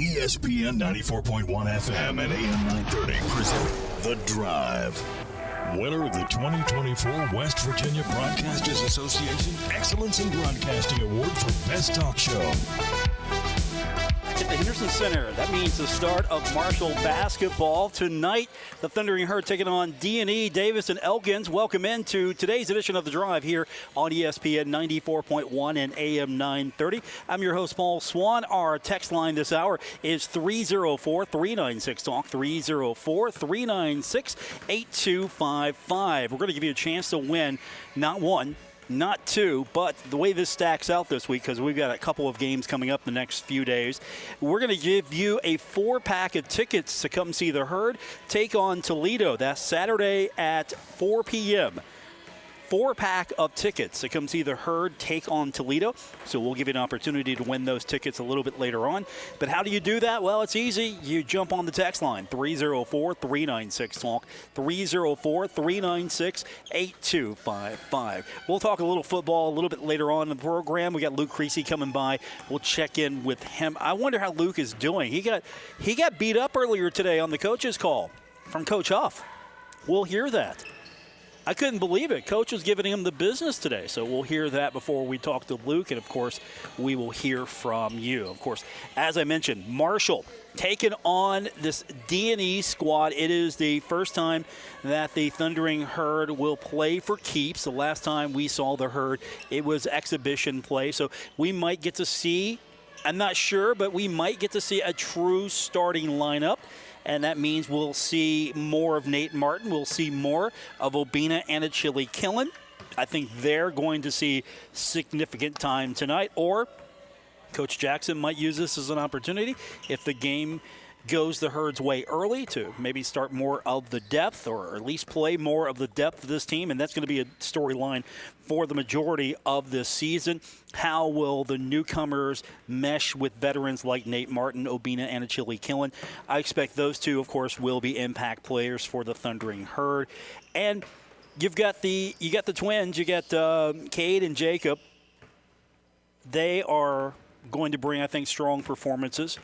ESPN 94.1 FM and AM 930 present The Drive. Winner of the 2024 West Virginia Broadcasters Association Excellence in Broadcasting Award for Best Talk Show. At the Henderson Center, that means the start of Marshall basketball tonight. The Thundering Herd taking on D&E, Davis, and Elkins. Welcome into today's edition of The Drive here on ESPN 94.1 and AM 930. I'm your host, Paul Swann. Our text line this hour is 304-396-TALK, 304-396-8255. We're going to give you a chance to win not one, not two, but the way this stacks out this week, because we've got a couple of games coming up the next few days, we're going to give you a 4-pack of tickets to come see the Herd take on Toledo. That's Saturday at 4 p.m. 4-pack of tickets to come see the Herd take on Toledo. So we'll give you an opportunity to win those tickets a little bit later on. But how do you do that? Well, it's easy. You jump on the text line, 304-396-TALK, 304-396-8255. We'll talk a little football a little bit later on in the program. We got Luke Creasy coming by. We'll check in with him. I wonder how Luke is doing. He got beat up earlier today on the coach's call from Coach Huff. We'll hear that. I couldn't believe it. Coach was giving him the business today. So we'll hear that before we talk to Luke. And, of course, we will hear from you. Of course, as I mentioned, Marshall taking on this D&E squad. It is the first time that the Thundering Herd will play for keeps. The last time we saw the Herd, it was exhibition play. So we might get to see, I'm not sure, but we might get to see a true starting lineup. And that means we'll see more of Nate Martin. We'll see more of Obina and Achille Killen. I think they're going to see significant time tonight. Or Coach Jackson might use this as an opportunity if the game goes the Herd's way early to maybe start more of the depth, or at least play more of the depth of this team. And that's going to be a storyline for the majority of this season. How will the newcomers mesh with veterans like Nate Martin, Obina, and Achille Killen? I expect those two, of course, will be impact players for the Thundering Herd. And you got the twins. You got Cade and Jacob. They are going to bring, I think, strong performances.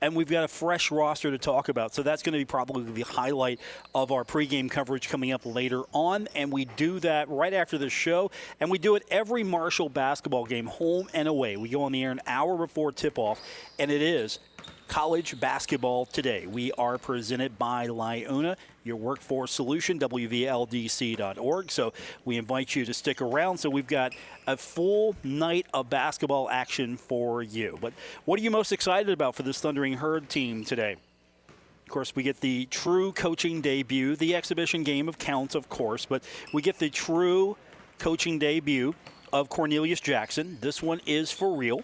And we've got a fresh roster to talk about. So that's going to be probably the highlight of our pregame coverage coming up later on. And we do that right after the show. And we do it every Marshall basketball game, home and away. We go on the air an hour before tip-off. And it is College Basketball Today. We are presented by Liuna, your workforce solution, WVLDC.org. So we invite you to stick around. So we've got a full night of basketball action for you. But what are you most excited about for this Thundering Herd team today? Of course, we get the true coaching debut, the exhibition game of counts, of course, but we get the true coaching debut of Cornelius Jackson. This one is for real.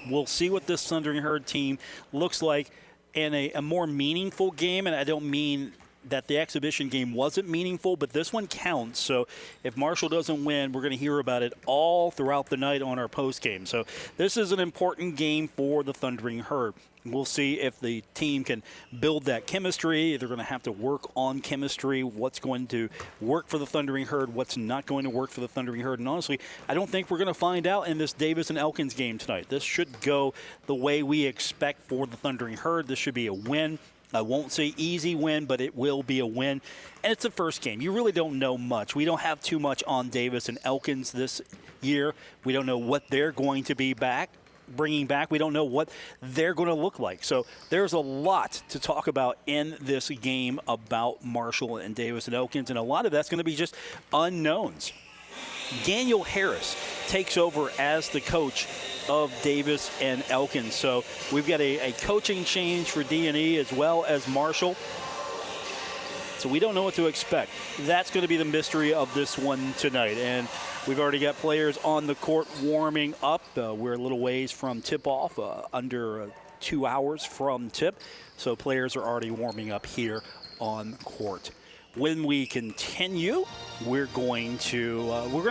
We'll see what this Thundering Herd team looks like in a more meaningful game, and I don't mean that the exhibition game wasn't meaningful, but this one counts. So if Marshall doesn't win, we're going to hear about it all throughout the night on our post game. So this is an important game for the Thundering Herd. We'll see if the team can build that chemistry. They're going to have to work on chemistry, what's going to work for the Thundering Herd, what's not going to work for the Thundering Herd. And honestly, I don't think we're going to find out in this Davis and Elkins game tonight. This should go the way we expect for the Thundering Herd. This should be a win. I won't say easy win, but it will be a win. And it's the first game. You really don't know much. We don't have too much on Davis and Elkins this year. We don't know what they're going to be bringing back. We don't know what they're going to look like. So there's a lot to talk about in this game about Marshall and Davis and Elkins, and a lot of that's going to be just unknowns. Daniel Harris takes over as the coach of Davis and Elkins. So we've got a coaching change for D&E as well as Marshall. So we don't know what to expect. That's going to be the mystery of this one tonight. And we've already got players on the court warming up. We're a little ways from tip-off, under 2 hours from tip. So players are already warming up here on court. When we continue, we're going to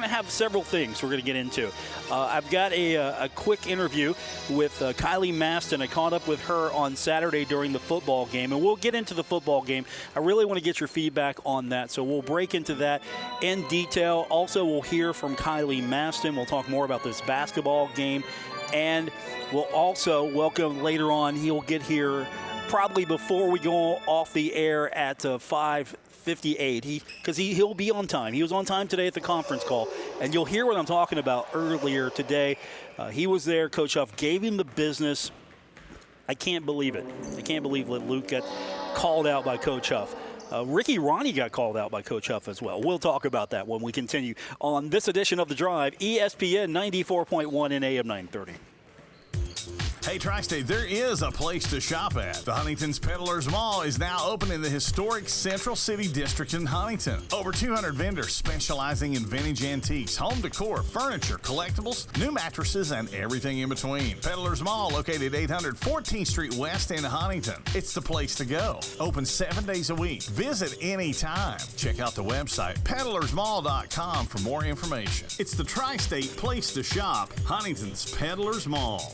have several things we're going to get into. I've got a quick interview with Kylie Maston. I caught up with her on Saturday during the football game, and we'll get into the football game. I really want to get your feedback on that, so we'll break into that in detail. Also, we'll hear from Kylie Maston. We'll talk more about this basketball game And we'll also welcome later on, he'll get here probably before we go off the air at 5:58. He'll be on time. He was on time today at the conference call. And you'll hear what I'm talking about earlier today. He was there. Coach Huff gave him the business. I can't believe it. I can't believe that Luke got called out by Coach Huff. Ricky Ronnie got called out by Coach Huff as well. We'll talk about that when we continue on this edition of The Drive, ESPN 94.1 and AM 930. Hey, Tri-State, there is a place to shop at. The Huntington's Peddlers Mall is now open in the historic Central City District in Huntington. Over 200 vendors specializing in vintage antiques, home decor, furniture, collectibles, new mattresses, and everything in between. Peddlers Mall, located 800 14th Street West in Huntington. It's the place to go. Open 7 days a week. Visit anytime. Check out the website, peddlersmall.com, for more information. It's the Tri-State place to shop, Huntington's Peddlers Mall.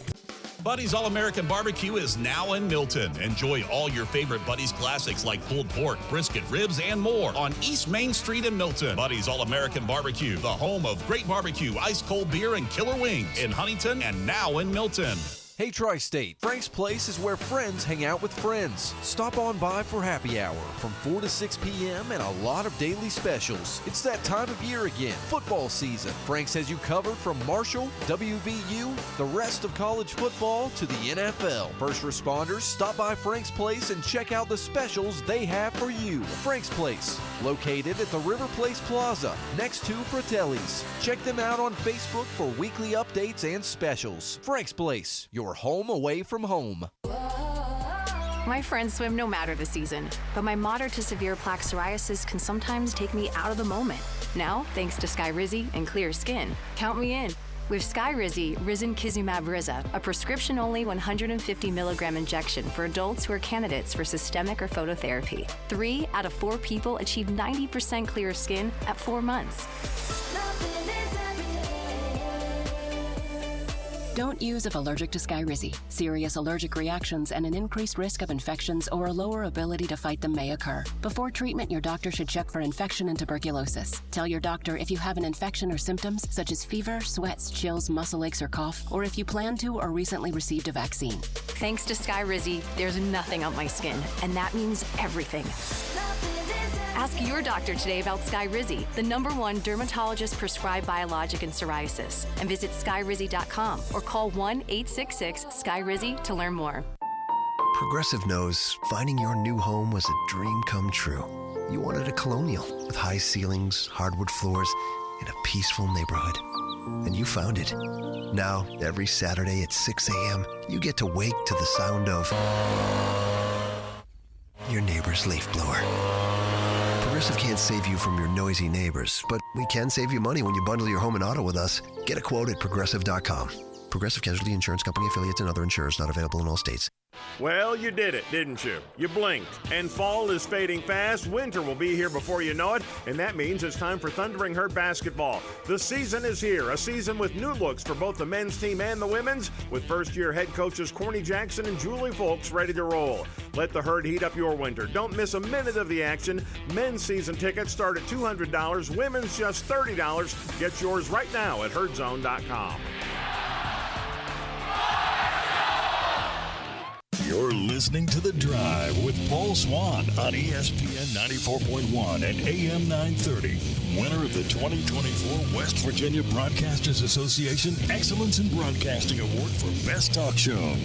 Buddy's All-American Barbecue is now in Milton. Enjoy all your favorite Buddy's classics like pulled pork, brisket, ribs, and more on East Main Street in Milton. Buddy's All-American Barbecue, the home of great barbecue, ice-cold beer, and killer wings in Huntington and now in Milton. Hey Tri-State, Frank's Place is where friends hang out with friends. Stop on by for happy hour from 4 to 6 p.m. and a lot of daily specials. It's that time of year again, football season. Frank's has you covered from Marshall, WVU, the rest of college football to the NFL. First responders, stop by Frank's Place and check out the specials they have for you. Frank's Place, located at the River Place Plaza, next to Fratelli's. Check them out on Facebook for weekly updates and specials. Frank's Place, your home away from home. My friends swim no matter the season, but my moderate to severe plaque psoriasis can sometimes take me out of the moment. Now, thanks to Skyrizi and clear skin, count me in. With Skyrizi, Risankizumab Riza, a prescription-only 150 milligram injection for adults who are candidates for systemic or phototherapy. 3 out of 4 people achieve 90% clear skin at 4 months. Don't use if allergic to Skyrizi. Serious allergic reactions and an increased risk of infections or a lower ability to fight them may occur. Before treatment, your doctor should check for infection and tuberculosis. Tell your doctor if you have an infection or symptoms such as fever, sweats, chills, muscle aches, or cough, or if you plan to or recently received a vaccine. Thanks to Skyrizi, there's nothing on my skin, and that means everything. Ask your doctor today about Skyrizi, the #1 dermatologist-prescribed biologic in psoriasis, and visit skyrizi.com or call 1-866-SKYRIZI to learn more. Progressive knows finding your new home was a dream come true. You wanted a colonial with high ceilings, hardwood floors, and a peaceful neighborhood. And you found it. Now, every Saturday at 6 a.m., you get to wake to the sound of your neighbor's leaf blower. Progressive can't save you from your noisy neighbors, but we can save you money when you bundle your home and auto with us. Get a quote at Progressive.com. Progressive Casualty Insurance Company, affiliates, and other insurers not available in all states. Well, you did it, didn't you? You blinked. And fall is fading fast. Winter will be here before you know it. And that means it's time for Thundering Herd basketball. The season is here. A season with new looks for both the men's team and the women's, with first-year head coaches Corny Jackson and Julie Volks ready to roll. Let the Herd heat up your winter. Don't miss a minute of the action. Men's season tickets start at $200. Women's just $30. Get yours right now at herdzone.com. You're listening to The Drive with Paul Swann on ESPN 94.1 and AM 930. Winner of the 2024 West Virginia Broadcasters Association Excellence in Broadcasting Award for Best Talk Show.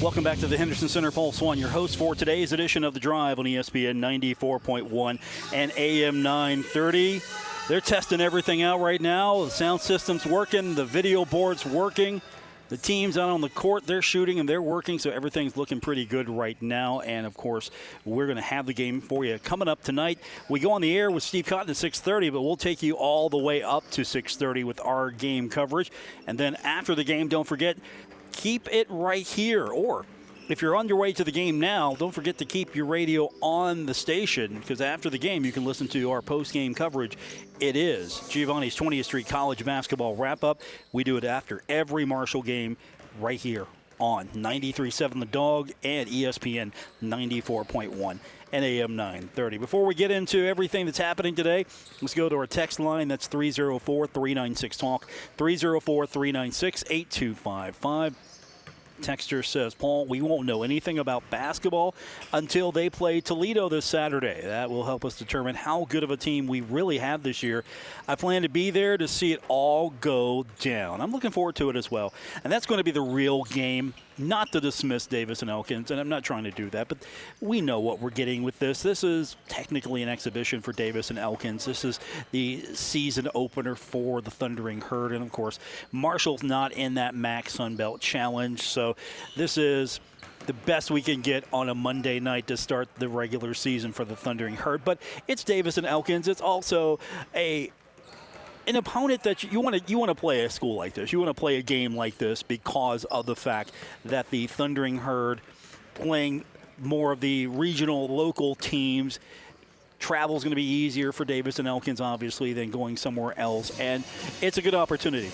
Welcome back to the Henderson Center. Paul Swann, your host for today's edition of The Drive on ESPN 94.1 and AM 930. They're testing everything out right now. The sound system's working. The video board's working. The teams out on the court, they're shooting and they're working, so everything's looking pretty good right now. And, of course, we're going to have the game for you coming up tonight. We go on the air with Steve Cotton at 6:30, but we'll take you all the way up to 6:30 with our game coverage. And then after the game, don't forget, keep it right here. Or if you're on your way to the game now, don't forget to keep your radio on the station, because after the game, you can listen to our post-game coverage. It is Giovanni's 20th Street College basketball wrap-up. We do it after every Marshall game right here on 93.7 The Dog and ESPN 94.1 and AM 930. Before we get into everything that's happening today, let's go to our text line. That's 304-396-TALK, 304-396-8255. Texter says, Paul, we won't know anything about basketball until they play Toledo this Saturday. That will help us determine how good of a team we really have this year. I plan to be there to see it all go down. I'm looking forward to it as well. And that's going to be the real game, not to dismiss Davis and Elkins, and I'm not trying to do that, but we know what we're getting with this. This is technically an exhibition for Davis and Elkins. This is the season opener for the Thundering Herd, and of course, Marshall's not in that MAC Sunbelt Challenge, so this is the best we can get on a Monday night to start the regular season for the Thundering Herd. But it's Davis and Elkins. It's also an opponent that you want to play a school like this. You want to play a game like this because of the fact that the Thundering Herd, playing more of the regional, local teams, travel is going to be easier for Davis and Elkins, obviously, than going somewhere else. And it's a good opportunity.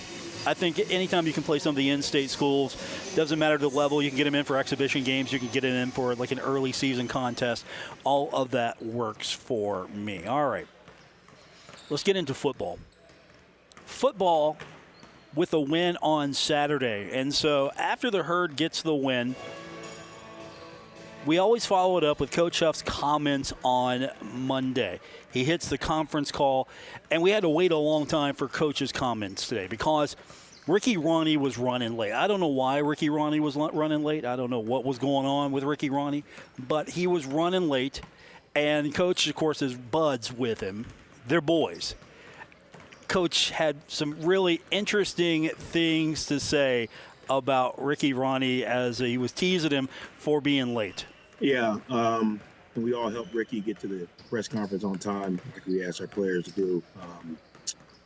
I think anytime you can play some of the in-state schools, doesn't matter the level, you can get them in for exhibition games, you can get it in for like an early season contest. All of that works for me. All right, let's get into football. Football with a win on Saturday. And so after the Herd gets the win, we always follow it up with Coach Huff's comments on Monday. He hits the conference call, and we had to wait a long time for Coach's comments today because Ricky Ronnie was running late. I don't know why Ricky Ronnie was running late. I don't know what was going on with Ricky Ronnie, but he was running late, and Coach, of course, is buds with him. They're boys. Coach had some really interesting things to say about Ricky Ronnie as he was teasing him for being late. Yeah, we all helped Ricky get to the press conference on time, like we asked our players to do.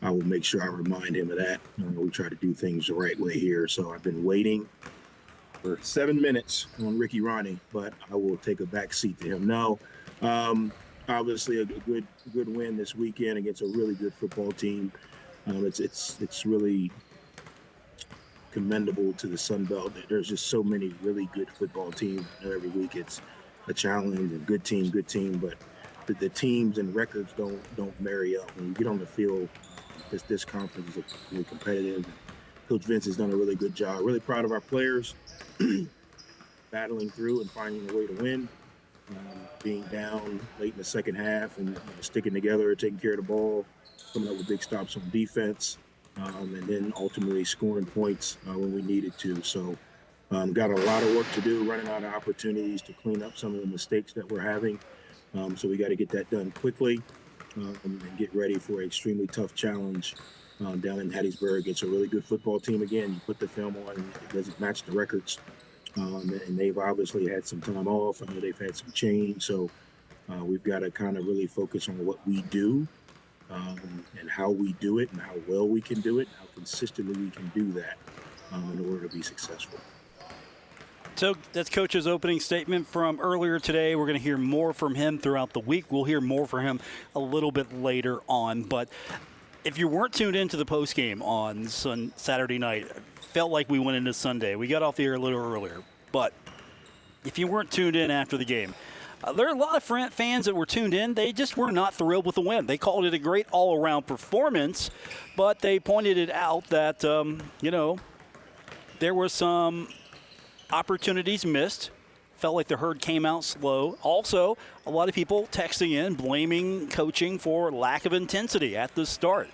I will make sure I remind him of that. We try to do things the right way here. So I've been waiting for 7 minutes on Ricky Ronnie, but I will take a back seat to him. No, obviously a good win this weekend against a really good football team. It's really commendable to the Sun Belt. There's just so many really good football teams. Every week it's a challenge and good team, but the teams and records don't marry up. When you get on the field, this conference is really competitive. Coach Vince has done a really good job. Really proud of our players battling through and finding a way to win. Being down late in the second half and sticking together, taking care of the ball, coming up with big stops on defense, and then ultimately scoring points when we needed to. So got a lot of work to do, running out of opportunities to clean up some of the mistakes that we're having. So we got to get that done quickly and get ready for an extremely tough challenge down in Hattiesburg. It's a really good football team again. You put the film on, it doesn't match the records. And they've obviously had some time off. I know they've had some change. So we've got to kind of really focus on what we do and how we do it and how well we can do it, and how consistently we can do that in order to be successful. So that's Coach's opening statement from earlier today. We're going to hear more from him throughout the week. We'll hear more from him a little bit later on. But if you weren't tuned into the postgame on Saturday night, felt like we went into Sunday. We got off the air a little earlier. But if you weren't tuned in after the game, there are a lot of fans that were tuned in. They just were not thrilled with the win. They called it a great all-around performance, but they pointed it out that, there were some opportunities missed. Felt like the Herd came out slow. Also, a lot of people texting in, blaming coaching for lack of intensity at the start.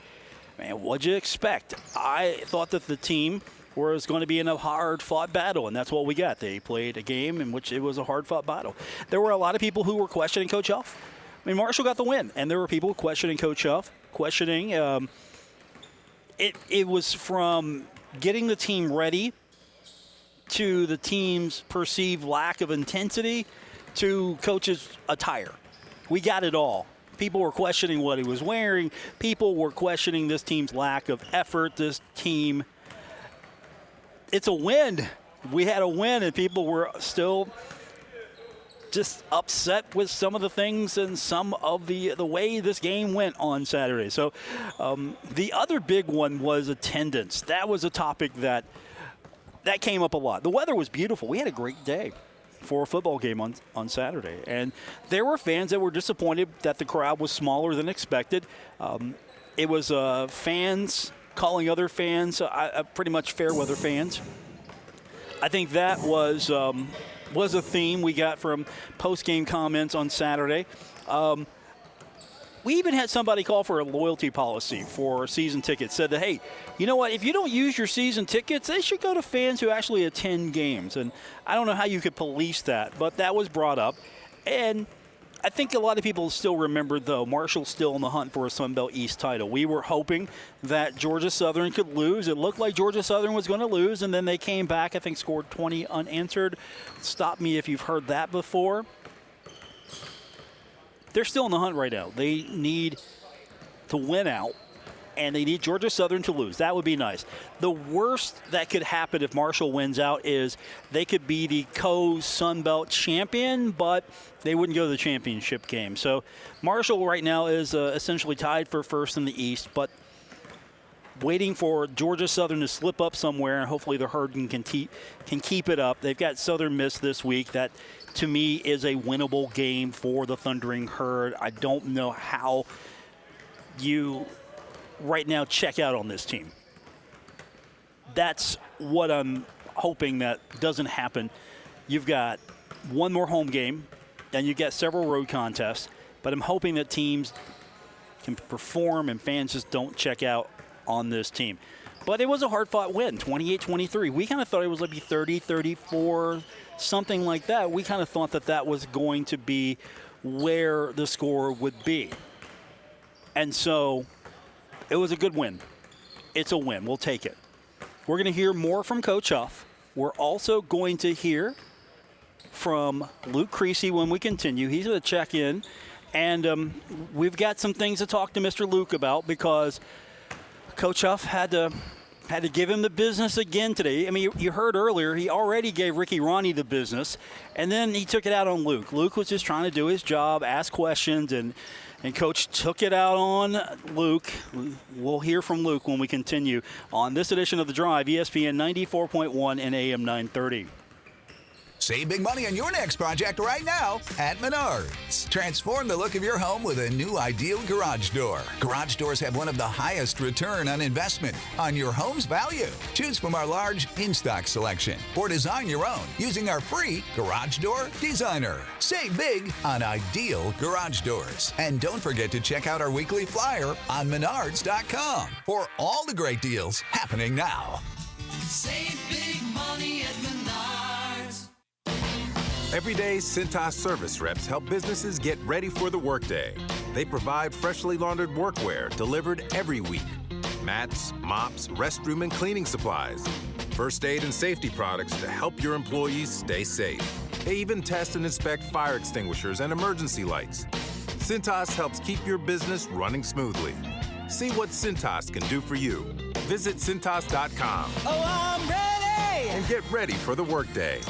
Man, what'd you expect? I thought that the team was going to be in a hard-fought battle, and that's what we got. They played a game in which it was a hard-fought battle. There were a lot of people who were questioning Coach Huff. I mean, Marshall got the win, and there were people questioning Coach Huff, questioning. It was from getting the team ready to the team's perceived lack of intensity to Coach's attire. We got it all. People were questioning what he was wearing. People were questioning this team's lack of effort, this team. It's a win. We had a win, and people were still just upset with some of the things and some of the way this game went on Saturday. So the other big one was attendance. That was a topic that that came up a lot. The weather was beautiful. We had a great day for a football game on Saturday. And there were fans that were disappointed that the crowd was smaller than expected. It was fans calling other fans pretty much fair weather fans. I think that was a theme we got from post-game comments on Saturday. We even had somebody call for a loyalty policy for season tickets. Said that, hey, you know what? If you don't use your season tickets, they should go to fans who actually attend games. And I don't know how you could police that, but that was brought up. And I think a lot of people still remember, though, Marshall's still in the hunt for a Sun Belt East title. We were hoping that Georgia Southern could lose. It looked like Georgia Southern was going to lose, and then they came back, I think scored 20 unanswered. Stop me if you've heard that before. They're still in the hunt right now. They need to win out, and they need Georgia Southern to lose. That would be nice. The worst that could happen if Marshall wins out is they could be the co-Sun Belt champion, but they wouldn't go to the championship game. So Marshall right now is essentially tied for first in the East, but waiting for Georgia Southern to slip up somewhere, and hopefully the Herd can keep it up. They've got Southern Miss this week. That, to me, is a winnable game for the Thundering Herd. I don't know how you right now check out on this team. That's what I'm hoping that doesn't happen. You've got one more home game, and you've got several road contests, but I'm hoping that teams can perform and fans just don't check out on this team. But it was a hard-fought win, 28-23. We kind of thought it was going to be 30-34, something like that. We kind of thought that that was going to be where the score would be. And so it was a good win. It's a win. We'll take it. We're going to hear more from Coach Huff. We're also going to hear from Luke Creasy when we continue. He's going to check in. And we've got some things to talk to Mr. Luke about because Coach Huff had to give him the business again today. I mean, you heard earlier, he already gave Ricky Ronnie the business, and then he took it out on Luke. Luke was just trying to do his job, ask questions, and Coach took it out on Luke. We'll hear from Luke when we continue on this edition of The Drive, ESPN 94.1 and AM 930. Save big money on your next project right now at Menards. Transform the look of your home with a new ideal garage door. Garage doors have one of the highest return on investment on your home's value. Choose from our large in-stock selection or design your own using our free Garage Door Designer. Save big on ideal garage doors. And don't forget to check out our weekly flyer on Menards.com for all the great deals happening now. Save big money at Menards. Every day, Cintas service reps help businesses get ready for the workday. They provide freshly laundered workwear delivered every week. Mats, mops, restroom and cleaning supplies. First aid and safety products to help your employees stay safe. They even test and inspect fire extinguishers and emergency lights. Cintas helps keep your business running smoothly. See what Cintas can do for you. Visit Cintas.com. Oh, I'm ready! And get ready for the workday.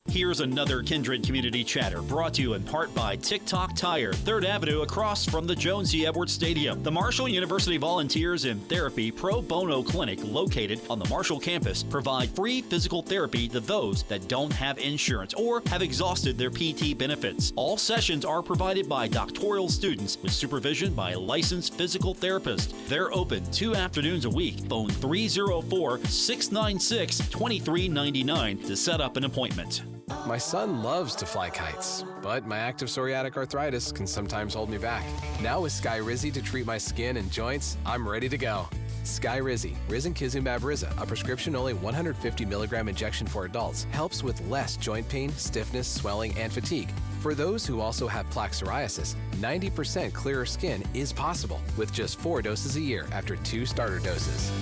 Here's another Kindred Community Chatter brought to you in part by TikTok Tire, 3rd Avenue across from the Joan C. Edwards Stadium. The Marshall University Volunteers in Therapy Pro Bono Clinic, located on the Marshall campus, provide free physical therapy to those that don't have insurance or have exhausted their PT benefits. All sessions are provided by doctoral students with supervision by a licensed physical therapist. They're open 2 afternoons a week. Phone 304-696-2399 to set up an appointment. My son loves to fly kites, but my active psoriatic arthritis can sometimes hold me back. Now with Skyrizi to treat my skin and joints, I'm ready to go. Skyrizi, Risankizumab Riza, a prescription-only 150 milligram injection for adults, helps with less joint pain, stiffness, swelling, and fatigue. For those who also have plaque psoriasis, 90% clearer skin is possible with just 4 doses a year after 2 starter doses.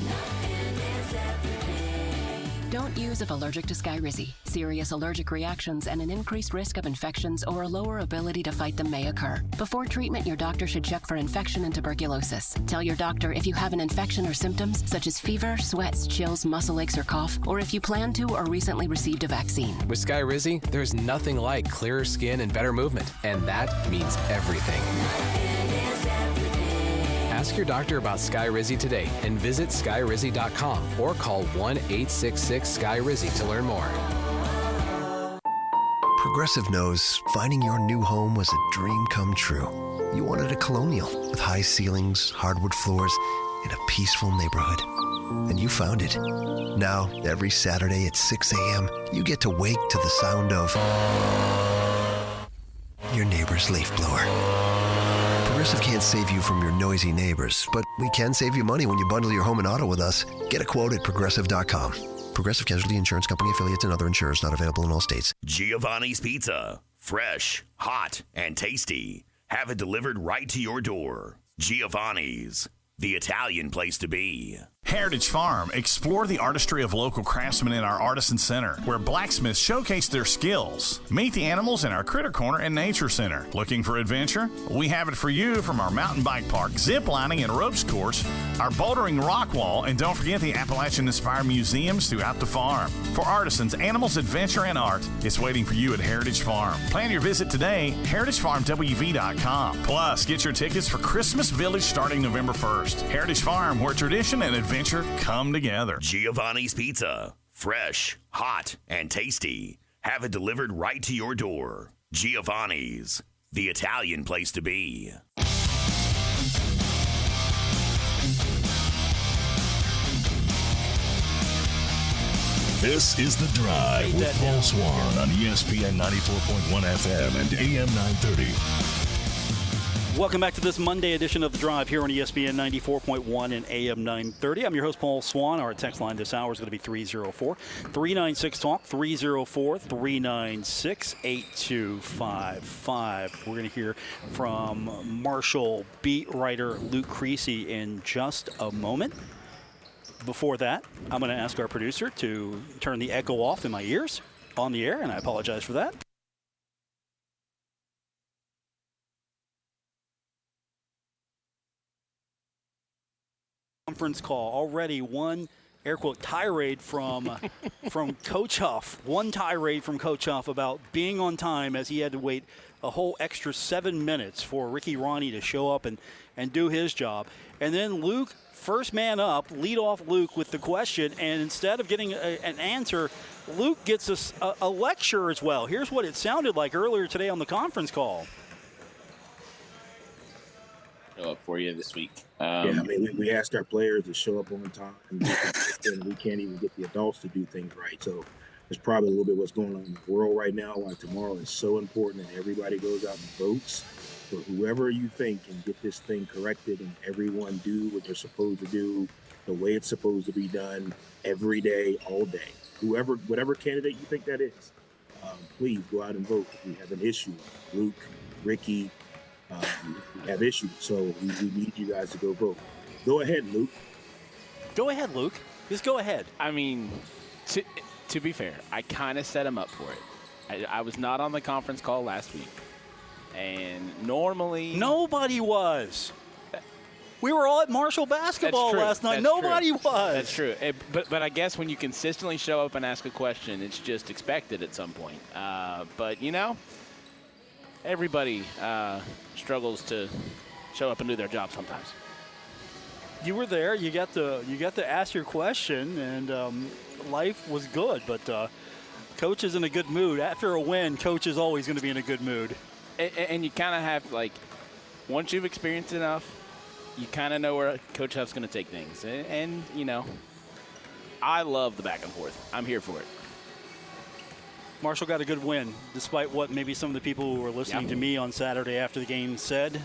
Don't use if allergic to Skyrizi. Serious allergic reactions and an increased risk of infections or a lower ability to fight them may occur. Before treatment, your doctor should check for infection and tuberculosis. Tell your doctor if you have an infection or symptoms such as fever, sweats, chills, muscle aches, or cough, or if you plan to or recently received a vaccine. With Skyrizi, there's nothing like clearer skin and better movement, and that means everything. Ask Ask your doctor about Skyrizi today and visit skyrizi.com or call 1-866-SKY-RIZZI to learn more. Progressive knows finding your new home was a dream come true. You wanted a Colonial with high ceilings, hardwood floors, and a peaceful neighborhood. And you found it. Now, every Saturday at 6 a.m., you get to wake to the sound of your neighbor's leaf blower. Progressive can't save you from your noisy neighbors, but we can save you money when you bundle your home and auto with us. Get a quote at Progressive.com. Progressive Casualty Insurance Company affiliates and other insurers not available in all states. Giovanni's Pizza. Fresh, hot, and tasty. Have it delivered right to your door. Giovanni's, the Italian place to be. Heritage Farm. Explore the artistry of local craftsmen in our Artisan Center, where blacksmiths showcase their skills. Meet the animals in our Critter Corner and Nature Center. Looking for adventure? We have it for you, from our mountain bike park, zip lining and ropes course, our bouldering rock wall, and don't forget the Appalachian-inspired museums throughout the farm. For artisans, animals, adventure, and art, it's waiting for you at Heritage Farm. Plan your visit today, heritagefarmwv.com. Plus, get your tickets for Christmas Village starting November 1st. Heritage Farm, where tradition and adventure come together. Giovanni's Pizza. Fresh, hot, and tasty. Have it delivered right to your door. Giovanni's, the Italian place to be. This is The Drive with Paul Swann on ESPN 94.1 FM and AM 930. Welcome back to this Monday edition of The Drive here on ESPN 94.1 and AM 930. I'm your host, Paul Swann. Our text line this hour is going to be 304-396-TALK, 304-396-8255. We're going to hear from Marshall beat writer Luke Creasy in just a moment. Before that, I'm going to ask our producer to turn the echo off in my ears on the air, and I apologize for that. Conference call. Already one air quote tirade from Coach Huff. One tirade from Coach Huff about being on time, as he had to wait a whole extra 7 minutes for Ricky Ronnie to show up and do his job. And then Luke, first man up, lead off Luke with the question, and instead of getting an answer, Luke gets a lecture as well. Here's what it sounded like earlier today on the conference call. Up for you this week. I mean, we asked our players to show up on time, and we can't even get the adults to do things right. So there's probably a little bit what's going on in the world right now. Why tomorrow is so important that everybody goes out and votes for whoever you think can get this thing corrected, and everyone do what they're supposed to do, the way it's supposed to be done, every day, all day. Whatever candidate you think that is, please go out and vote. If we have an issue, Luke, Ricky, we have issues, so we need you guys to go vote. Go ahead, Luke. Go ahead, Luke. Just go ahead. I mean, to be fair, I kind of set him up for it. I was not on the conference call last week, and normally nobody was. We were all at Marshall basketball last night. Nobody was. That's true. But I guess when you consistently show up and ask a question, it's just expected at some point. But you know, everybody struggles to show up and do their job sometimes. You were there. You got to ask your question, and life was good. But Coach is in a good mood. After a win, Coach is always going to be in a good mood. And you kind of have, like, once you've experienced enough, you kind of know where Coach Huff's going to take things. And, you know, I love the back and forth. I'm here for it. Marshall got a good win, despite what maybe some of the people who were listening to me on Saturday after the game said.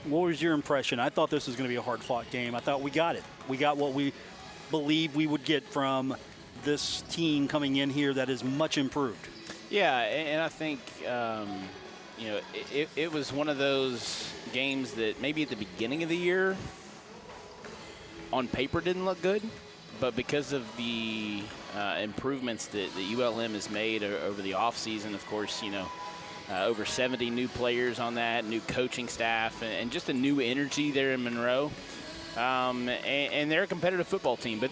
What was your impression? I thought this was going to be a hard-fought game. I thought we got it. We got what we believed we would get from this team coming in here that is much improved. Yeah, and I think, you know, it was one of those games that maybe at the beginning of the year on paper didn't look good, but because of the improvements that ULM has made over the offseason, of course, you know, over 70 new players on that, new coaching staff, and just a new energy there in Monroe. And they're a competitive football team, but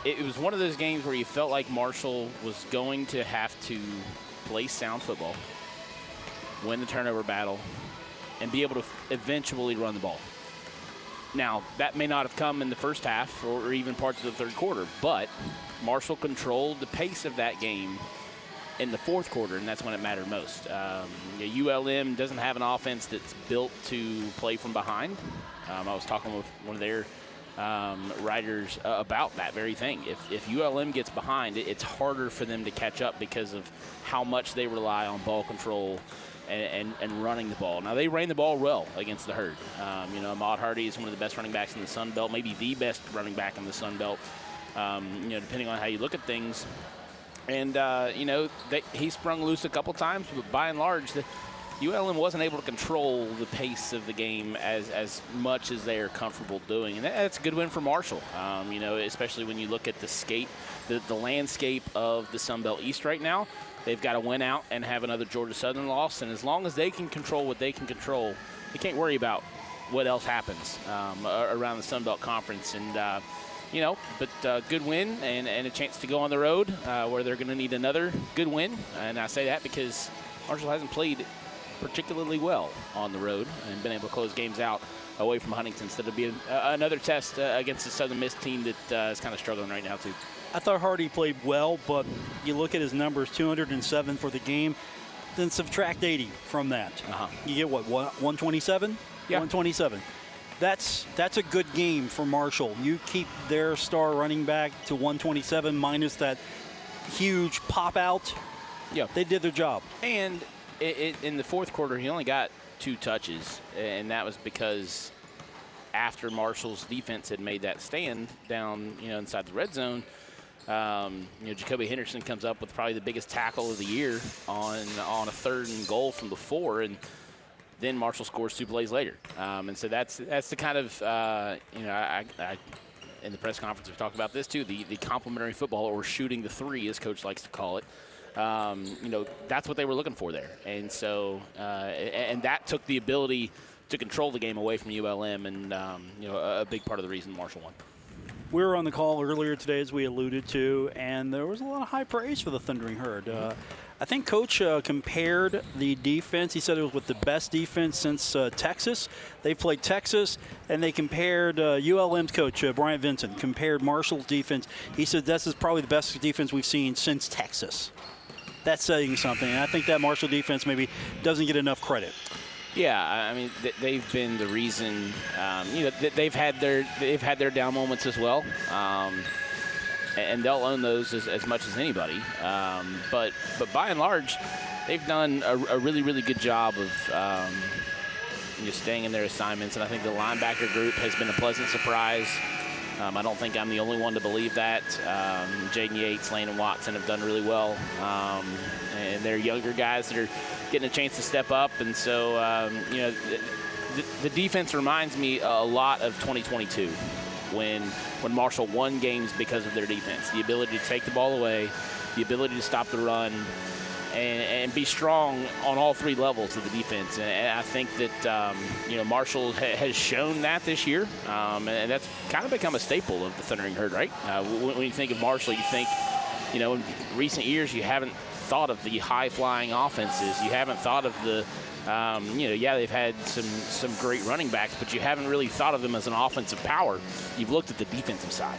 it was one of those games where you felt like Marshall was going to have to play sound football, win the turnover battle, and be able to eventually run the ball. Now, that may not have come in the first half or even parts of the third quarter, but Marshall controlled the pace of that game in the fourth quarter, and that's when it mattered most. ULM doesn't have an offense that's built to play from behind. I was talking with one of their writers about that very thing. If ULM gets behind, it's harder for them to catch up because of how much they rely on ball control and running the ball. Now, they ran the ball well against the Herd. Ahmad Hardy is one of the best running backs in the Sun Belt, maybe the best running back in the Sun Belt, depending on how you look at things. And, he sprung loose a couple times, but by and large, ULM wasn't able to control the pace of the game as much as they are comfortable doing. And that's a good win for Marshall, especially when you look at the landscape of the Sun Belt East right now. They've got to win out and have another Georgia Southern loss. And as long as they can control what they can control, they can't worry about what else happens around the Sun Belt Conference. And, good win and a chance to go on the road where they're going to need another good win. And I say that because Marshall hasn't played particularly well on the road and been able to close games out away from Huntington. So it'll be another test against the Southern Miss team that is kind of struggling right now, too. I thought Hardy played well, but you look at his numbers, 207 for the game, then subtract 80 from that. You get what 127? Yeah. 127. That's a good game for Marshall. You keep their star running back to 127 minus that huge pop out. Yeah. They did their job. And in the fourth quarter, he only got 2 touches, and that was because after Marshall's defense had made that stand down, inside the red zone, Jacoby Henderson comes up with probably the biggest tackle of the year on a 3rd and goal from the 4, and then Marshall scores 2 plays later. And so that's the kind of, I in the press conference we talked about this too, the complementary football, or shooting the 3, as Coach likes to call it. That's what they were looking for there. And so, and that took the ability to control the game away from ULM, and, a big part of the reason Marshall won. We were on the call earlier today, as we alluded to, and there was a lot of high praise for the Thundering Herd. I think Coach compared the defense. He said it was with the best defense since Texas. They played Texas, and they compared ULM's coach, Bryant Vincent, compared Marshall's defense. He said this is probably the best defense we've seen since Texas. That's saying something, and I think that Marshall defense maybe doesn't get enough credit. Yeah, I mean, they've been the reason. They've had their down moments as well, and they'll own those as much as anybody. But by and large, they've done a really, really good job of staying in their assignments. And I think the linebacker group has been a pleasant surprise. I don't think I'm the only one to believe that. Jaden Yates, Landon Watson have done really well. And they're younger guys that are getting a chance to step up. And so, the defense reminds me a lot of 2022 when Marshall won games because of their defense. The ability to take the ball away, the ability to stop the run, and be strong on all 3 levels of the defense. And I think that, Marshall has shown that this year. And that's kind of become a staple of the Thundering Herd, right? When you think of Marshall, you think, in recent years you haven't thought of the high-flying offenses. You haven't thought of the, they've had some great running backs, but you haven't really thought of them as an offensive power. You've looked at the defensive side.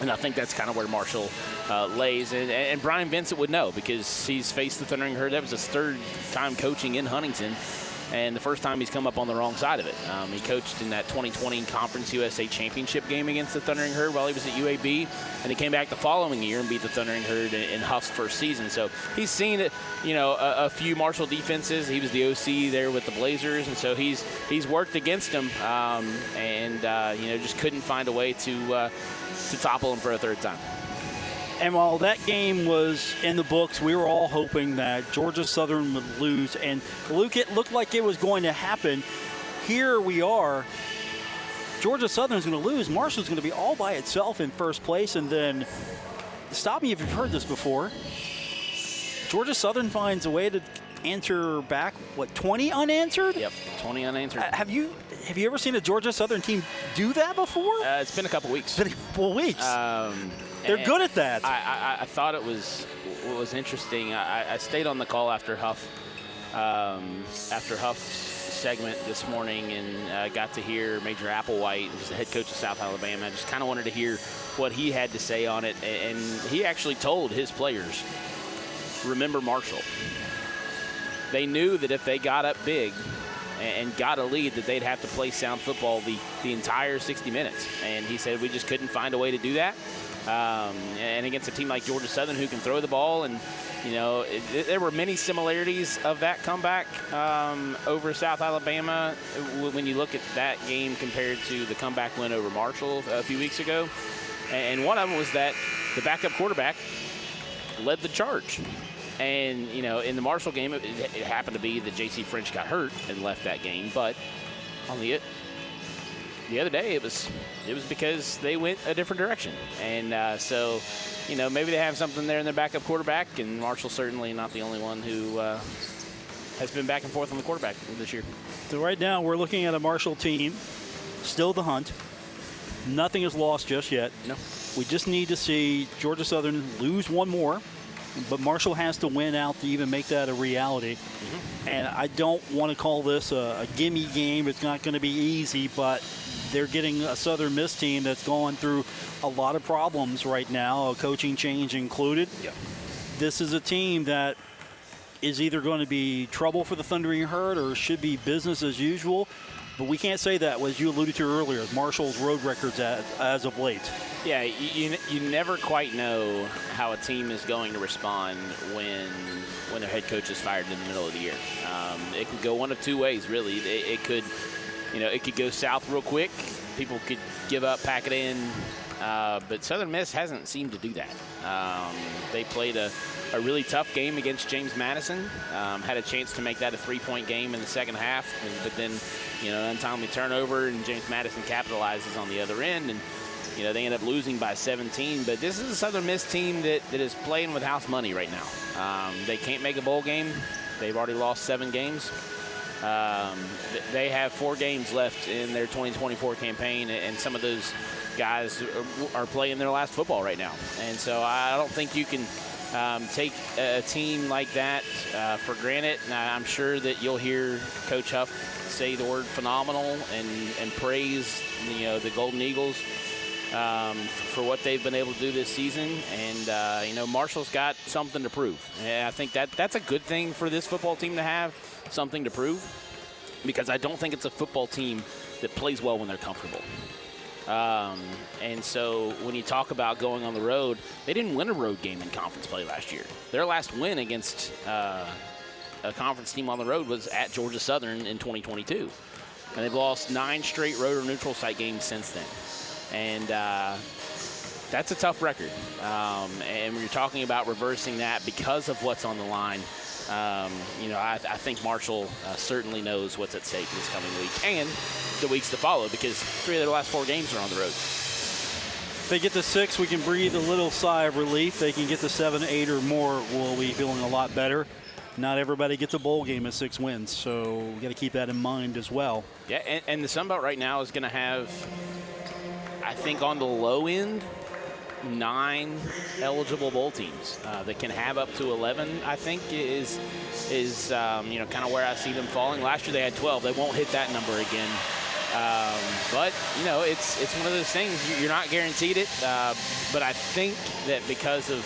And I think that's kind of where Marshall lays. And Brian Vincent would know because he's faced the Thundering Herd. That was his 3rd time coaching in Huntington, and the first time he's come up on the wrong side of it. He coached in that 2020 Conference USA Championship game against the Thundering Herd while he was at UAB, and he came back the following year and beat the Thundering Herd in Huff's first season. So he's seen a few Marshall defenses. He was the OC there with the Blazers, and so he's worked against them, and just couldn't find a way to topple him for a 3rd time. And while that game was in the books, we were all hoping that Georgia Southern would lose. And, Luke, it looked like it was going to happen. Here we are. Georgia Southern is going to lose. Marshall's going to be all by itself in first place. And then, stop me if you've heard this before, Georgia Southern finds a way to answer back, 20 unanswered? Yep, 20 unanswered. Have you ever seen a Georgia Southern team do that before? It's been a couple weeks. It's been a couple weeks. They're good at that. I thought it was interesting. I stayed on the call after Huff's segment this morning and got to hear Major Applewhite, who's the head coach of South Alabama. I just kind of wanted to hear what he had to say on it. And he actually told his players, remember Marshall. They knew that if they got up big and got a lead, that they'd have to play sound football the entire 60 minutes. And he said we just couldn't find a way to do that. And against a team like Georgia Southern who can throw the ball, and there were many similarities of that comeback over South Alabama when you look at that game compared to the comeback win over Marshall a few weeks ago. And one of them was that the backup quarterback led the charge. And, in the Marshall game, it happened to be that J.C. French got hurt and left that game. But on the other day, it was because they went a different direction. And so, maybe they have something there in their backup quarterback. And Marshall's certainly not the only one who has been back and forth on the quarterback this year. So right now, we're looking at a Marshall team, still the hunt. Nothing is lost just yet. No. We just need to see Georgia Southern lose one more. But Marshall has to win out to even make that a reality. Mm-hmm. And I don't want to call this a gimme game. It's not going to be easy, but they're getting a Southern Miss team that's going through a lot of problems right now, a coaching change included. Yep. This is a team that is either going to be trouble for the Thundering Herd or should be business as usual. But we can't say that, as you alluded to earlier, Marshall's road records as of late. Yeah, you never quite know how a team is going to respond when their head coach is fired in the middle of the year. It could go one of two ways, really. It could go south real quick. People could give up, pack it in. But Southern Miss hasn't seemed to do that. They played a really tough game against James Madison. Had a chance to make that a 3-point game in the second half, but then untimely turnover, and James Madison capitalizes on the other end, and they end up losing by 17. But this is a Southern Miss team that is playing with house money right now. They can't make a bowl game. They've already lost 7 games. They have 4 games left in their 2024 campaign, and some of those guys are playing their last football right now. And so I don't think you can take a team like that for granted. And I'm sure that you'll hear Coach Huff say the word phenomenal and praise the Golden Eagles for what they've been able to do this season. And Marshall's got something to prove. And I think that's a good thing for this football team to have, something to prove, because I don't think it's a football team that plays well when they're comfortable. And so when you talk about going on the road, they didn't win a road game in conference play last year. Their last win against a conference team on the road was at Georgia Southern in 2022. And they've lost 9 straight road or neutral site games since then. And that's a tough record. And when you're talking about reversing that because of what's on the line, I think Marshall certainly knows what's at stake this coming week and the weeks to follow, because 3 of their last 4 games are on the road. If they get to 6, we can breathe a little sigh of relief. They can get to 7, 8 or more, we'll be feeling a lot better. Not everybody gets a bowl game at 6 wins, so we got to keep that in mind as well. Yeah, and the Sun Belt right now is going to have, I think on the low end, 9 eligible bowl teams that can have up to 11. I think is kind of where I see them falling. Last year they had 12. They won't hit that number again. But it's one of those things, you're not guaranteed it. But I think that because of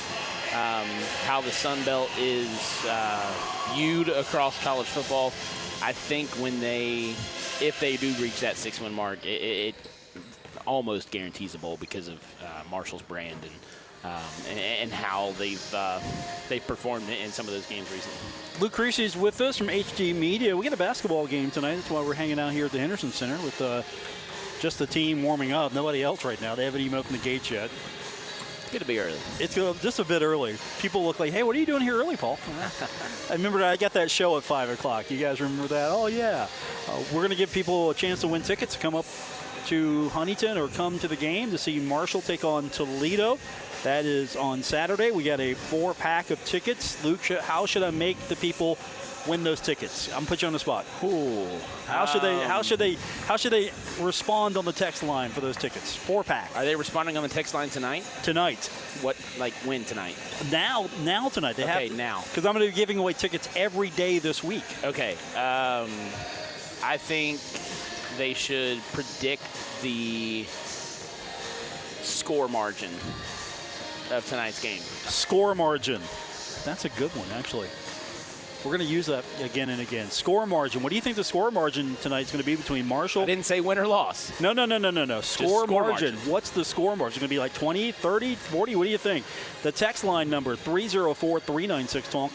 how the Sun Belt is viewed across college football, I think if they do reach that 6-win mark, it almost guarantees a bowl because of Marshall's brand and how they've performed in some of those games recently. Luke Creasy is with us from HD Media. We got a basketball game tonight. That's why we're hanging out here at the Henderson Center with just the team warming up. Nobody else right now. They haven't even opened the gates yet. It's going to be early. It's just a bit early. People look like, hey, what are you doing here early, Paul? I remember I got that show at 5 o'clock. You guys remember that? Oh, yeah. We're going to give people a chance to win tickets to come up to Huntington or come to the game to see Marshall take on Toledo. That is on Saturday. We got a 4-pack of tickets. Luke, how should I make the people win those tickets? I'm gonna put you on the spot. Ooh. How should they respond on the text line for those tickets? 4-pack. Are they responding on the text line tonight? Tonight. What, like when tonight? Now tonight. They okay, have now. Because I'm going to be giving away tickets every day this week. Okay. I think they should predict the score margin of tonight's game. Score margin. That's a good one, actually. We're going to use that again and again. Score margin. What do you think the score margin tonight is going to be between Marshall? I didn't say win or loss. No. Score margin. margin. What's the score margin? Going to be like 20, 30, 40? What do you think? The text line number, 304-396-TALK,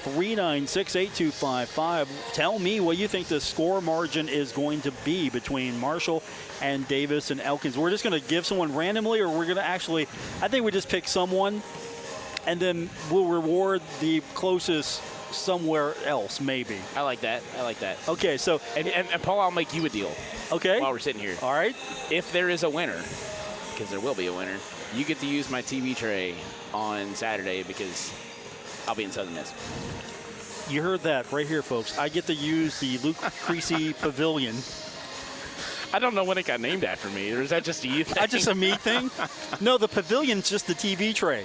304-396-8255. Tell me what you think the score margin is going to be between Marshall and Davis and Elkins. We're just going to give someone randomly, or we're going to actually, I think we just pick someone, and then we'll reward the closest somewhere else, maybe. I like that. Okay, so. And Paul, I'll make you a deal. Okay. While we're sitting here. All right. If there is a winner, because there will be a winner, you get to use my TV tray on Saturday because I'll be in Southern Miss. You heard that right here, folks. I get to use the Luke Creasy Pavilion. I don't know when it got named after me. Or is that just a you thing? Just a me thing? No, the pavilion's just the TV tray.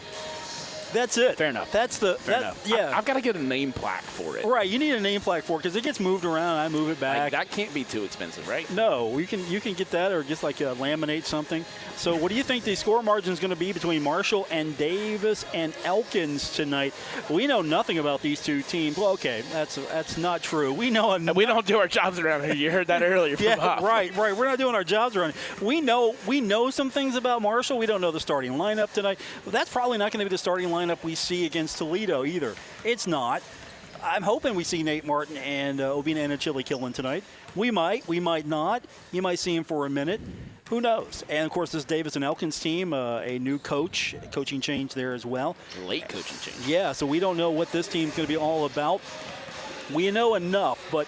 That's it. Fair enough. That's the. Fair enough. Yeah. I've got to get a name plaque for it. Right. You need a name plaque for it because it gets moved around. I move it back. Like, that can't be too expensive, right? No. You can get that or just like laminate something. So what do you think the score margin is going to be between Marshall and Davis and Elkins tonight? We know nothing about these two teams. Well, okay, that's not true. We know. We don't do our jobs around here. You heard that earlier. From Bob. Right. We're not doing our jobs around here. We know some things about Marshall. We don't know the starting lineup tonight. That's probably not going to be the starting lineup we see against Toledo either. It's not. I'm hoping we see Nate Martin and Obina Anachili Killen tonight. We might not. You might see him for a minute. Who knows? And, of course, this Davis and Elkins team, a new coaching change there as well. Late coaching change. Yeah, so we don't know what this team's going to be all about. We know enough, but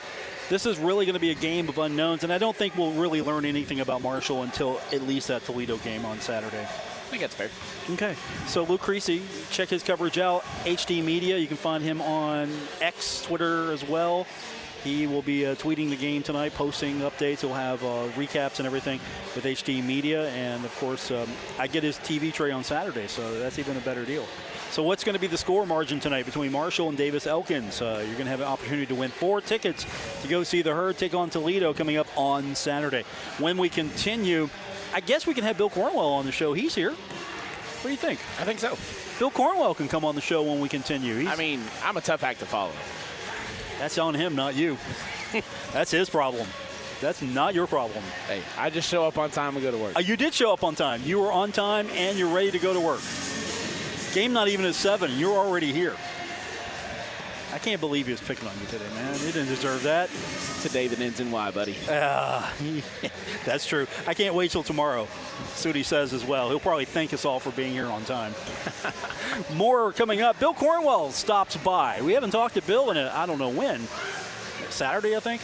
this is really going to be a game of unknowns, and I don't think we'll really learn anything about Marshall until at least that Toledo game on Saturday. I think that's fair. Okay. So Luke Creasy, check his coverage out. HD Media. You can find him on X, Twitter as well. He will be tweeting the game tonight, posting updates. He'll have recaps and everything with HD Media. And, of course, I get his TV tray on Saturday, so that's even a better deal. So what's going to be the score margin tonight between Marshall and Davis Elkins? You're going to have an opportunity to win 4 tickets to go see the Herd take on Toledo coming up on Saturday. When we continue, I guess we can have Bill Cornwell on the show. He's here. What do you think? I think so. Bill Cornwell can come on the show when we continue. I'm a tough act to follow. That's on him, not you. That's his problem. That's not your problem. Hey, I just show up on time and go to work. You did show up on time. You were on time and you're ready to go to work. Game not even at 7. You're already here. I can't believe he was picking on you today, man. You didn't deserve that. Today that ends in Y, buddy. That's true. I can't wait till tomorrow. See what he says as well. He'll probably thank us all for being here on time. More coming up. Bill Cornwell stops by. We haven't talked to Bill in I don't know when. Saturday, I think.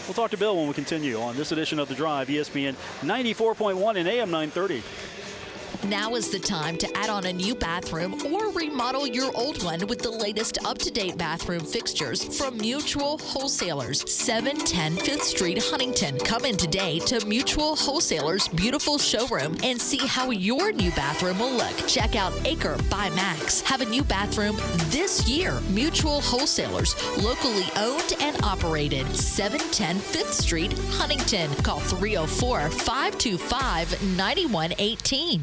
We'll talk to Bill when we continue on this edition of The Drive, ESPN 94.1 and AM 930. Now is the time to add on a new bathroom or remodel your old one with the latest up-to-date bathroom fixtures from Mutual Wholesalers, 710 5th Street, Huntington. Come in today to Mutual Wholesalers' beautiful showroom and see how your new bathroom will look. Check out Acre by Max. Have a new bathroom this year. Mutual Wholesalers, locally owned and operated, 710 5th Street, Huntington. Call 304-525-9118.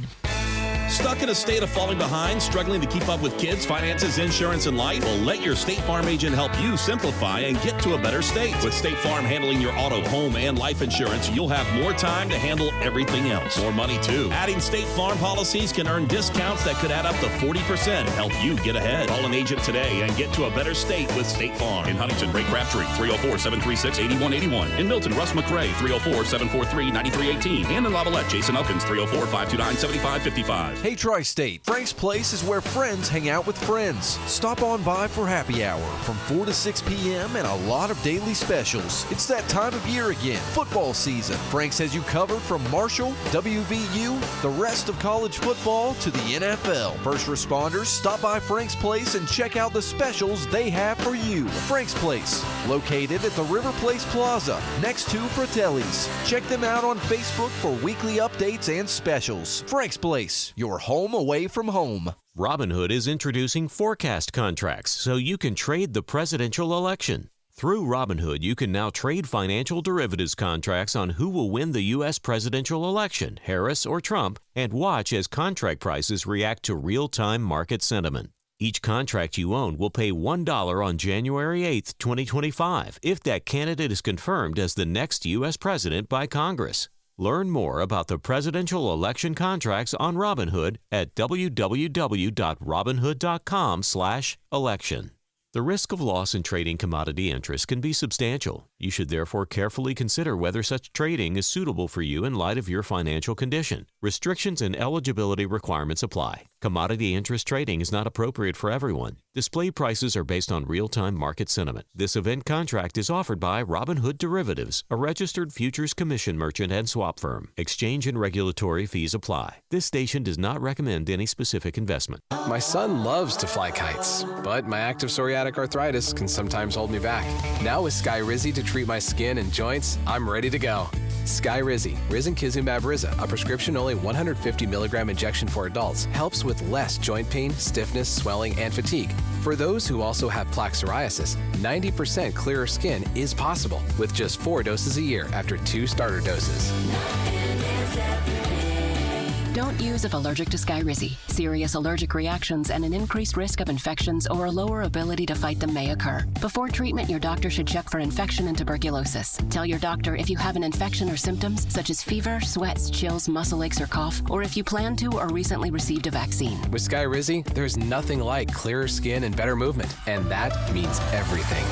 Stuck in a state of falling behind, struggling to keep up with kids, finances, insurance, and life? Well, let your State Farm agent help you simplify and get to a better state. With State Farm handling your auto, home, and life insurance, you'll have more time to handle everything else. More money, too. Adding State Farm policies can earn discounts that could add up to 40%. Help you get ahead. Call an agent today and get to a better state with State Farm. In Huntington, Ray Crabtree, 304-736-8181. In Milton, Russ McRae, 304-743-9318. And in Lavalette, Jason Elkins, 304-529-7555. Hey, Tri-State, Frank's Place is where friends hang out with friends. Stop on by for happy hour from 4 to 6 p.m. and a lot of daily specials. It's that time of year again, football season. Frank's has you covered from Marshall, WVU, the rest of college football to the NFL. First responders, stop by Frank's Place and check out the specials they have for you. Frank's Place, located at the River Place Plaza, next to Fratelli's. Check them out on Facebook for weekly updates and specials. Frank's Place, your home away from home. Robinhood is introducing forecast contracts so you can trade the presidential election. Through Robinhood, you can now trade financial derivatives contracts on who will win the U.S. presidential election, Harris or Trump, and watch as contract prices react to real-time market sentiment. Each contract you own will pay $1 on January 8th, 2025, if that candidate is confirmed as the next U.S. president by Congress. Learn more about the presidential election contracts on Robinhood at www.robinhood.com/election. The risk of loss in trading commodity interests can be substantial. You should therefore carefully consider whether such trading is suitable for you in light of your financial condition. Restrictions and eligibility requirements apply. Commodity interest trading is not appropriate for everyone. Display prices are based on real-time market sentiment. This event contract is offered by Robinhood Derivatives, a registered futures commission merchant and swap firm. Exchange and regulatory fees apply. This station does not recommend any specific investment. My son loves to fly kites, but my active psoriatic arthritis can sometimes hold me back. Now with Skyrizi to treat my skin and joints, I'm ready to go. Skyrizi, risankizumab Riza, a prescription-only 150 milligram injection for adults, helps with less joint pain, stiffness, swelling, and fatigue. For those who also have plaque psoriasis, 90% clearer skin is possible with just 4 doses a year after 2 starter doses. Don't use if allergic to Skyrizi. Serious allergic reactions and an increased risk of infections or a lower ability to fight them may occur. Before treatment, your doctor should check for infection and tuberculosis. Tell your doctor if you have an infection or symptoms such as fever, sweats, chills, muscle aches, or cough, or if you plan to or recently received a vaccine. With Skyrizi, there's nothing like clearer skin and better movement, and that means everything.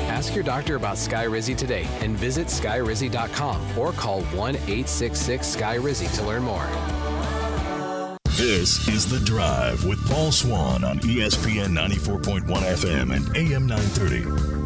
Ask your doctor about Skyrizi today and visit skyrizi.com or call 1-866-SKY-RIZZI to learn more. This is The Drive with Paul Swann on ESPN 94.1 FM and AM 930.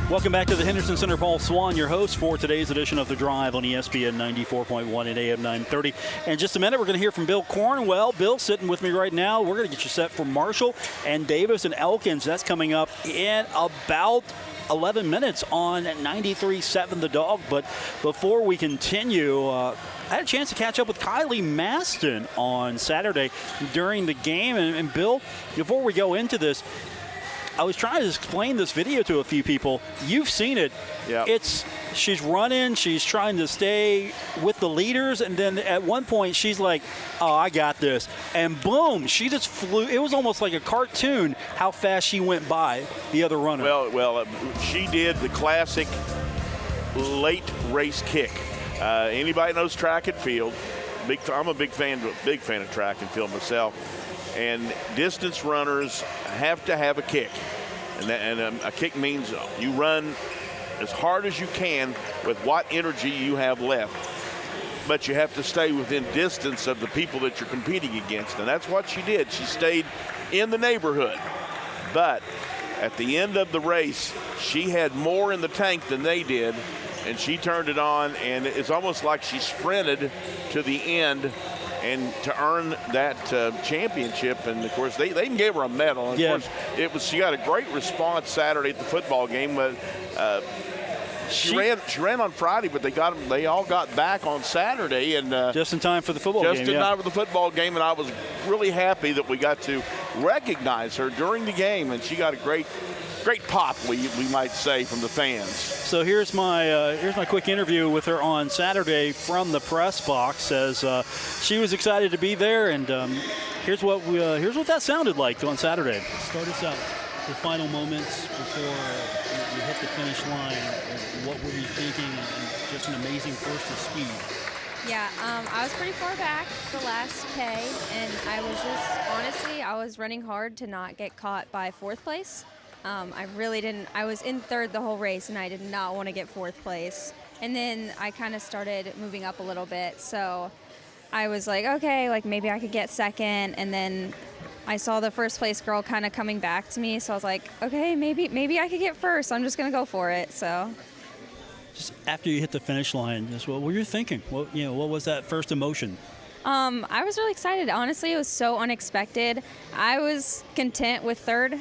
Welcome back to the Henderson Center. Paul Swann, your host for today's edition of The Drive on ESPN 94.1 and AM 930. In just a minute, we're going to hear from Bill Cornwell. Bill sitting with me right now. We're going to get you set for Marshall and Davis and Elkins. That's coming up in about 11 minutes on 93.7 The Dog. But before we continue, I had a chance to catch up with Kylie Maston on Saturday during the game. And Bill, before we go into this, I was trying to explain this video to a few people. You've seen it. Yeah. She's running. She's trying to stay with the leaders. And then at one point, she's like, oh, I got this. And boom, she just flew. It was almost like a cartoon how fast she went by the other runner. Well, she did the classic late race kick. Anybody knows track and field. I'm a big fan of track and field myself. And distance runners have to have a kick. And a kick means you run as hard as you can with what energy you have left. But you have to stay within distance of the people that you're competing against. And that's what she did. She stayed in the neighborhood. But at the end of the race, she had more in the tank than they did. And she turned it on, and it's almost like she sprinted to the end and to earn that championship. And of course they even gave her a medal. And of course she got a great response Saturday at the football game. But she ran on Friday, but they all got back on Saturday, and just in time for the football game. Just in time for the football game, and I was really happy that we got to recognize her during the game, and she got a great pop, we might say, from the fans. So here's my quick interview with her on Saturday from the press box. As she was excited to be there, and here's what that sounded like on Saturday. Start us out. The final moments before you hit the finish line. What were you thinking? And just an amazing burst of speed. Yeah, I was pretty far back the last K, and I was running hard to not get caught by 4th place. I really didn't. I was in 3rd the whole race, and I did not want to get 4th place. And then I kind of started moving up a little bit, so I was like, okay, like maybe I could get 2nd. And then I saw the 1st place girl kind of coming back to me, so I was like, okay, maybe I could get 1st. I'm just gonna go for it. So. Just after you hit the finish line, just what were you thinking? What was that first emotion? I was really excited. Honestly, it was so unexpected. I was content with 3rd.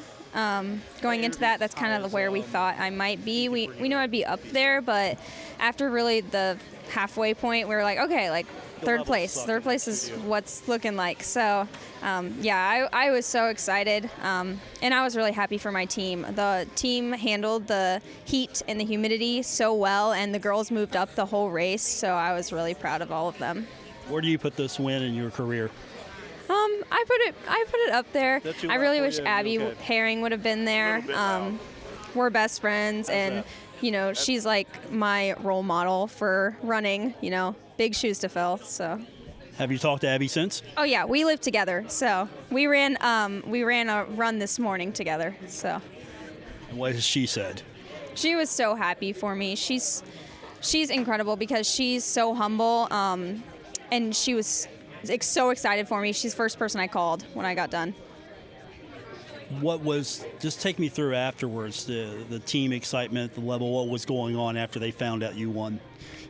Going into that's kind of where we thought I might be. We knew I'd be up there, but after really the halfway point, we were like, okay, like third place. Third place is what's looking like. So, I was so excited, and I was really happy for my team. The team handled the heat and the humidity so well, and the girls moved up the whole race, so I was really proud of all of them. Where do you put this win in your career? I put it up there. I really wish Abby Herring would have been there. We're best friends, and she's like my role model for running. Big shoes to fill. So. Have you talked to Abby since? Oh yeah, we live together. So we ran a run this morning together. So. And what has she said? She was so happy for me. She's incredible because she's so humble, and she was so excited for me. She's the first person I called when I got done. Just take me through afterwards, the team excitement, the level, what was going on after they found out you won?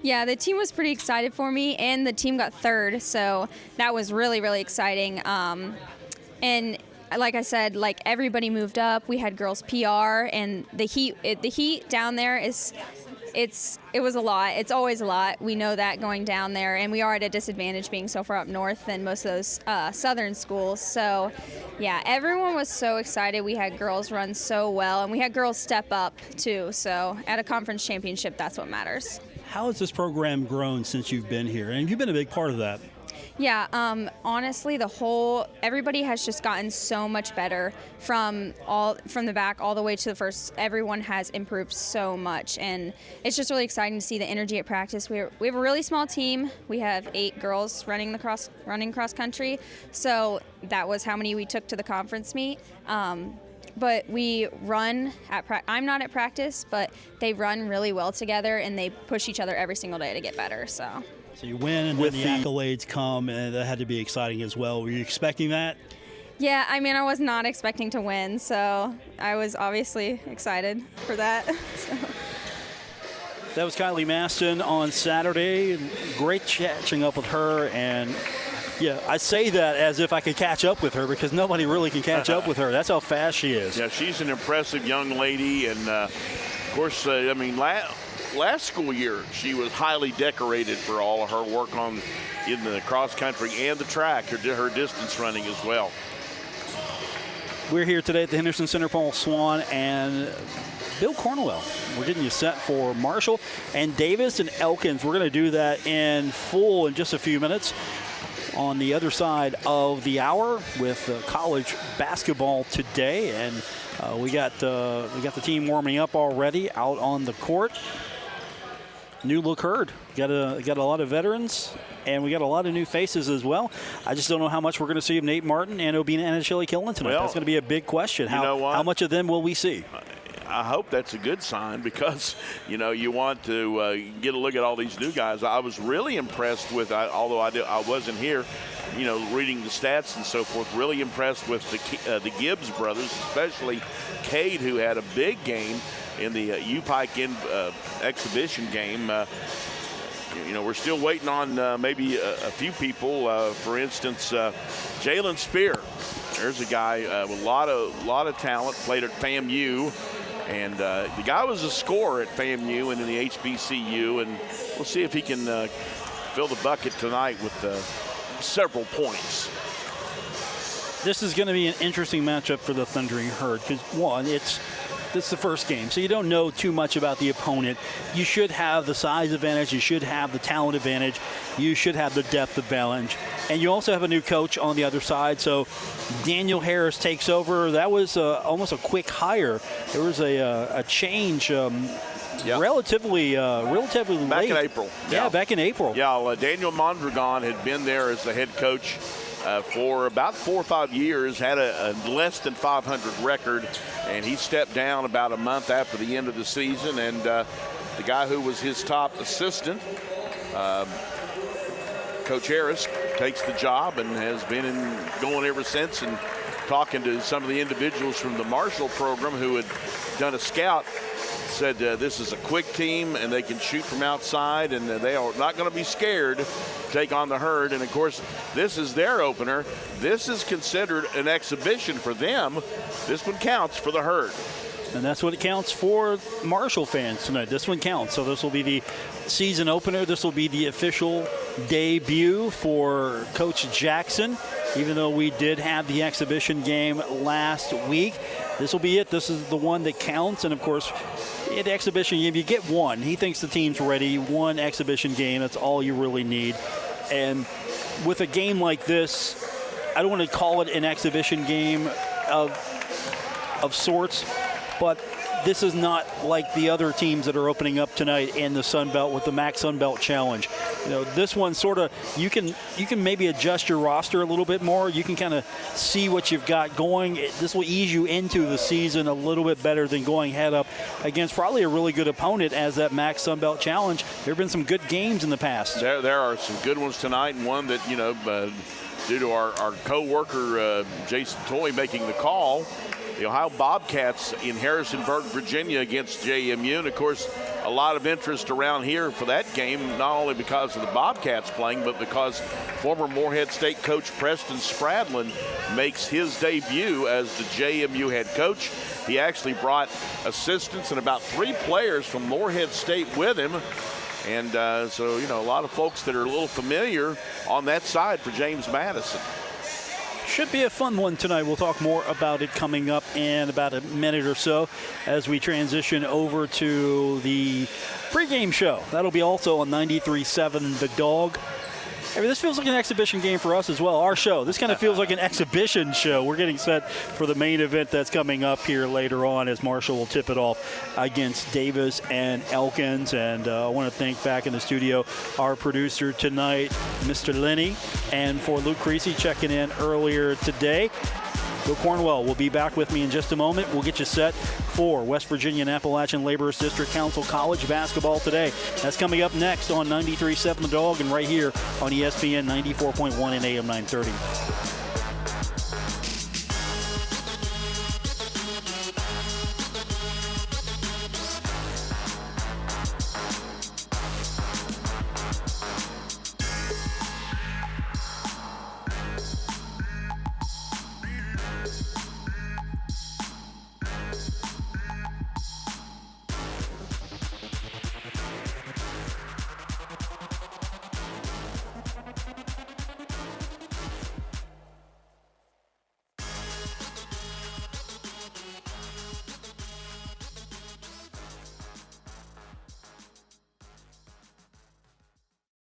Yeah, the team was pretty excited for me, and the team got third, so that was really, really exciting. And like I said, like everybody moved up. We had girls PR, and the heat down there it was a lot. It's always a lot. We know that going down there, and we are at a disadvantage being so far up north than most of those southern schools. So, yeah, everyone was so excited. We had girls run so well, and we had girls step up too. So, at a conference championship, that's what matters. How has this program grown since you've been here? And you've been a big part of that. Yeah, honestly, everybody has just gotten so much better from the back all the way to the first. Everyone has improved so much, and it's just really exciting to see the energy at practice. We have a really small team. We have 8 girls running cross country, so that was how many we took to the conference meet. But we run I'm not at practice, but they run really well together, and they push each other every single day to get better. So you win, and then the accolades come, and that had to be exciting as well. Were you expecting that? Yeah, I mean, I was not expecting to win, so I was obviously excited for that. So. That was Kylie Maston on Saturday. Great catching up with her, and yeah, I say that as if I could catch up with her because nobody really can catch up with her. That's how fast she is. Yeah, she's an impressive young lady, and of course, last school year she was highly decorated for all of her work in the cross country and the track, her distance running as well. We're here today at the Henderson Center. Paul Swann and Bill Cornwell. We're getting you set for Marshall and Davis and Elkins. We're going to do that in full in just a few minutes. On the other side of the hour with college basketball today, and we got the team warming up already out on the court. New look herd. Got a lot of veterans, and we got a lot of new faces as well. I just don't know how much we're going to see of Nate Martin and Obina Anachilli Killen tonight. That's going to be a big question. How much of them will we see? I hope that's a good sign because, you want to get a look at all these new guys. I was really impressed with, although I wasn't here, reading the stats and so forth, really impressed with the Gibbs brothers, especially Cade, who had a big game in the U-Pike exhibition game. We're still waiting on maybe a few people. For instance, Jalen Spear. There's a guy with a lot of talent, played at FAMU. And the guy was a scorer at FAMU and in the HBCU, and we'll see if he can fill the bucket tonight with several points. This is going to be an interesting matchup for the Thundering Herd because, one, it's the first game, so you don't know too much about the opponent. You should have the size advantage. You should have the talent advantage. You should have the depth advantage. And you also have a new coach on the other side, so Daniel Harris takes over. That was almost a quick hire. There was a change relatively late. Back in April. Yeah, back in April. Yeah, Daniel Mondragon had been there as the head coach for about 4 or 5 years, had a less than 500 record, and he stepped down about a month after the end of the season. And the guy who was his top assistant, Coach Harris, takes the job and has been going ever since. And talking to some of the individuals from the Marshall program who had done a scout, said this is a quick team and they can shoot from outside, and they are not going to be scared to take on the Herd. And of course, this is their opener. This is considered an exhibition for them. This one counts for the Herd. And that's what it counts for Marshall fans tonight. This one counts. So this will be the season opener. This will be the official debut for Coach Jackson. Even though we did have the exhibition game last week, this will be it. This is the one that counts. And, of course, in the exhibition game, you get one. He thinks the team's ready. One exhibition game, that's all you really need. And with a game like this, I don't want to call it an exhibition game of sorts, but this is not like the other teams that are opening up tonight in the Sun Belt with the MAC Sun Belt Challenge. You know, this one sort of, you can maybe adjust your roster a little bit more. You can kind of see what you've got going. This will ease you into the season a little bit better than going head up against probably a really good opponent as that MAC Sun Belt Challenge. There have been some good games in the past. There are some good ones tonight, and one that, due to our co-worker Jason Toy making the call, the Ohio Bobcats in Harrisonburg, Virginia against JMU. And, of course, a lot of interest around here for that game, not only because of the Bobcats playing, but because former Morehead State coach Preston Spradlin makes his debut as the JMU head coach. He actually brought assistants and about 3 players from Morehead State with him. And so, a lot of folks that are a little familiar on that side for James Madison. Should be a fun one tonight. We'll talk more about it coming up in about a minute or so as we transition over to the pregame show. That'll be also on 93.7 The Dog. I mean, this feels like an exhibition game for us as well, our show. This kind of feels like an exhibition show. We're getting set for the main event that's coming up here later on as Marshall will tip it off against Davis and Elkins. And I want to thank back in the studio our producer tonight, Mr. Lenny, and for Luke Creasy checking in earlier today. Bill Cornwell will be back with me in just a moment. We'll get you set for West Virginia and Appalachian Laborers District Council College basketball today. That's coming up next on 93.7 The Dog and right here on ESPN 94.1 and AM 930.